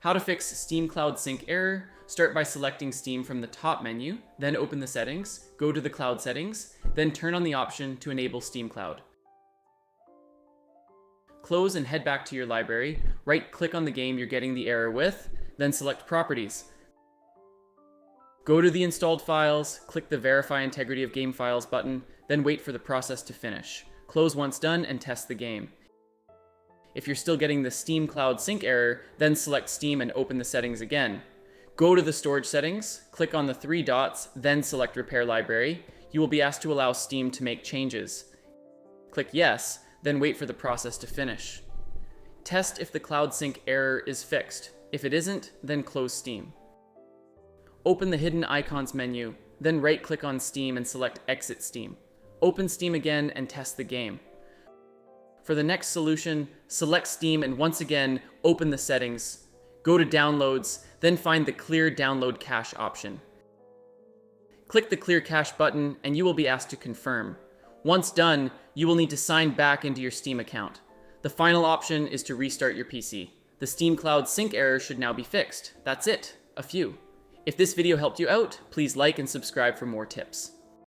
How to fix Steam Cloud Sync error. Start by selecting Steam from the top menu, then open the settings, go to the cloud settings, then turn on the option to enable Steam Cloud. Close and head back to your library, right-click on the game you're getting the error with, then select Properties. Go to the installed files, click the Verify Integrity of Game Files button, then wait for the process to finish. Close once done and test the game. If you're still getting the Steam Cloud Sync error, then select Steam and open the settings again. Go to the storage settings, click on the 3 dots, then select Repair Library. You will be asked to allow Steam to make changes. Click Yes, then wait for the process to finish. Test if the Cloud Sync error is fixed. If it isn't, then close Steam. Open the Hidden Icons menu, then right-click on Steam and select Exit Steam. Open Steam again and test the game. For the next solution, select Steam and once again, open the settings. Go to Downloads, then find the Clear Download Cache option. Click the Clear Cache button and you will be asked to confirm. Once done, you will need to sign back into your Steam account. The final option is to restart your PC. The Steam Cloud Sync error should now be fixed. That's it, a few. If this video helped you out, please like and subscribe for more tips.